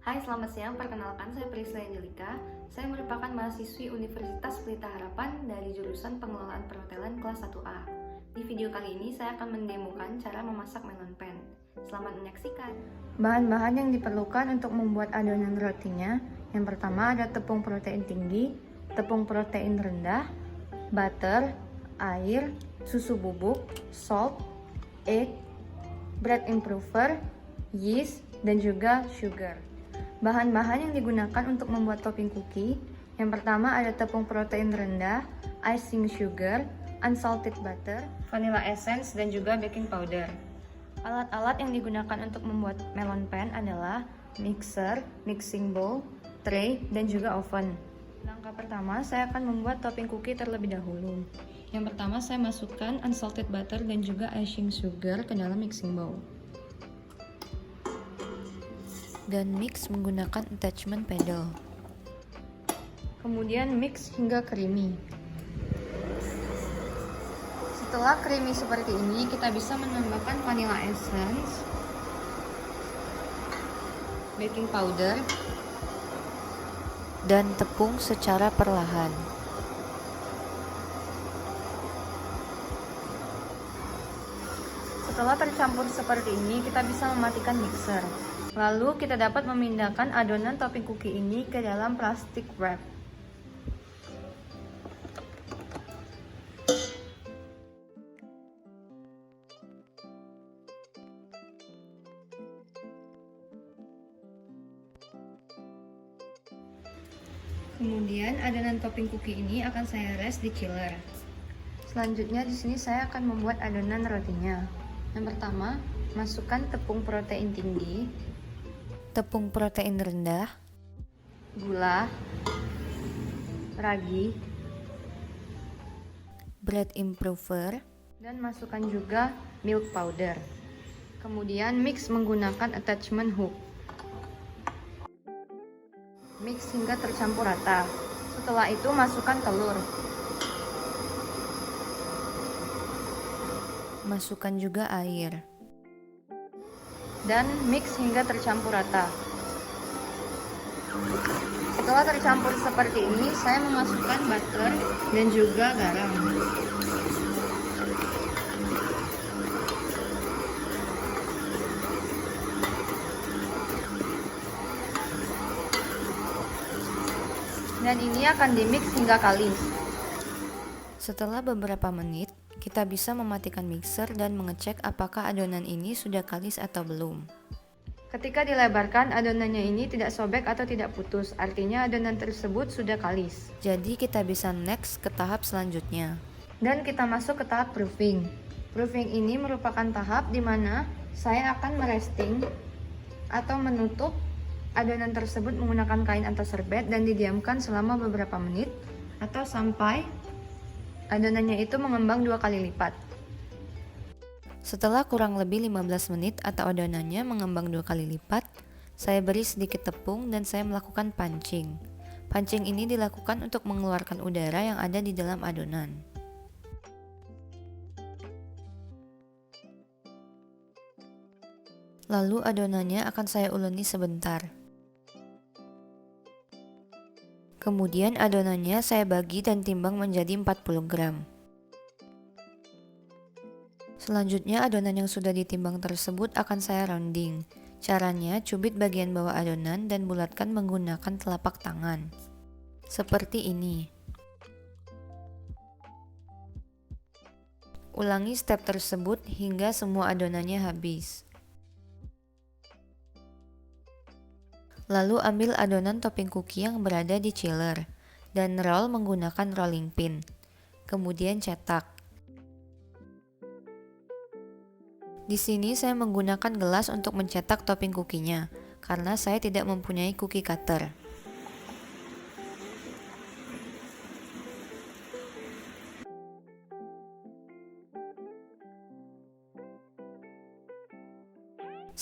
Hai, selamat siang. Perkenalkan, saya Priscilla Angelika. Saya merupakan mahasiswi Universitas Pelita Harapan dari jurusan Pengelolaan Perhotelan kelas 1A. Di video kali ini, saya akan mendemokan cara memasak melon pan. Selamat menyaksikan. Bahan-bahan yang diperlukan untuk membuat adonan rotinya, yang pertama ada tepung protein tinggi, tepung protein rendah, butter, air, susu bubuk, salt, egg, bread improver, yeast, dan juga sugar. Bahan-bahan yang digunakan untuk membuat topping cookie, yang pertama ada tepung protein rendah, icing sugar, unsalted butter, vanilla essence, dan juga baking powder. Alat-alat yang digunakan untuk membuat melon pan adalah mixer, mixing bowl, tray, dan juga oven. Langkah pertama, saya akan membuat topping cookie terlebih dahulu. Yang pertama, saya masukkan unsalted butter dan juga icing sugar ke dalam mixing bowl. Dan mix menggunakan attachment paddle. Kemudian mix hingga creamy. Setelah creamy seperti ini, kita bisa menambahkan vanilla essence, baking powder, dan tepung secara perlahan. Setelah tercampur seperti ini, kita bisa mematikan mixer. Lalu kita dapat memindahkan adonan topping cookie ini ke dalam plastik wrap. Kemudian adonan topping cookie ini akan saya res di chiller. Selanjutnya di sini saya akan membuat adonan rotinya. Yang pertama, masukkan tepung protein tinggi, Tepung protein rendah, gula, ragi, bread improver, dan masukkan juga milk powder. Kemudian mix menggunakan attachment hook. Mix hingga tercampur rata. Setelah itu masukkan telur. masukkan juga air. Dan mix hingga tercampur rata. Setelah tercampur seperti ini, saya memasukkan butter dan juga garam. Dan ini akan dimix hingga kalis. Setelah beberapa menit, kita bisa mematikan mixer dan mengecek apakah adonan ini sudah kalis atau belum. Ketika dilebarkan, adonannya ini tidak sobek atau tidak putus, artinya adonan tersebut sudah kalis. Jadi kita bisa next ke tahap selanjutnya. Dan kita masuk ke tahap proofing. Proofing ini merupakan tahap di mana saya akan meresting atau menutup adonan tersebut menggunakan kain atau serbet dan didiamkan selama beberapa menit atau sampai adonannya itu mengembang 2 kali lipat. Setelah kurang lebih 15 menit atau adonannya mengembang 2 kali lipat, saya beri sedikit tepung dan saya melakukan punching. Punching ini dilakukan untuk mengeluarkan udara yang ada di dalam adonan. Lalu adonannya akan saya uleni sebentar. Kemudian adonannya saya bagi dan timbang menjadi 40 gram. Selanjutnya adonan yang sudah ditimbang tersebut akan saya rounding. Caranya, cubit bagian bawah adonan dan bulatkan menggunakan telapak tangan. Seperti ini. Ulangi step tersebut hingga semua adonannya habis. Lalu ambil adonan topping cookie yang berada di chiller dan roll menggunakan rolling pin. Kemudian cetak. Di sini saya menggunakan gelas untuk mencetak topping cookie-nya karena saya tidak mempunyai cookie cutter.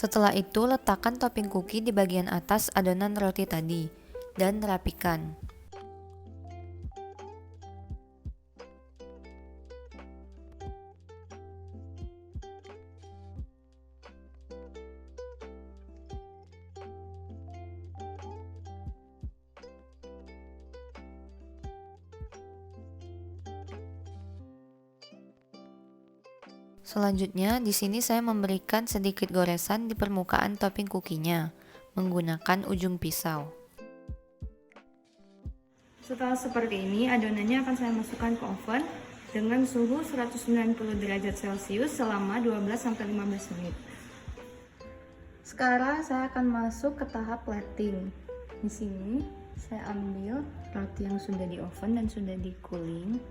Setelah itu, letakkan topping cookie di bagian atas adonan roti tadi dan rapikan. Selanjutnya, di sini saya memberikan sedikit goresan di permukaan topping kukinya menggunakan ujung pisau. Setelah seperti ini, adonannya akan saya masukkan ke oven dengan suhu 190 derajat Celcius selama 12-15 menit. Sekarang saya akan masuk ke tahap plating. Di sini saya ambil roti yang sudah di oven dan sudah di cooling.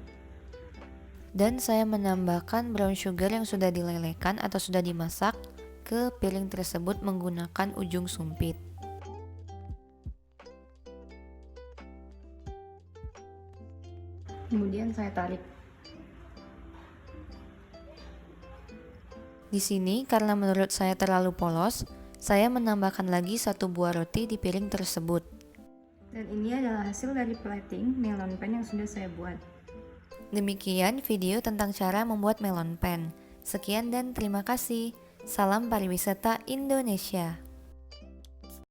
Dan saya menambahkan brown sugar yang sudah dilelehkan atau sudah dimasak ke piring tersebut menggunakan ujung sumpit. Kemudian saya tarik. Di sini karena menurut saya terlalu polos, saya menambahkan lagi 1 buah roti di piring tersebut. Dan ini adalah hasil dari plating melon pan yang sudah saya buat. Demikian video tentang cara membuat melon pan. Sekian dan terima kasih. Salam pariwisata Indonesia.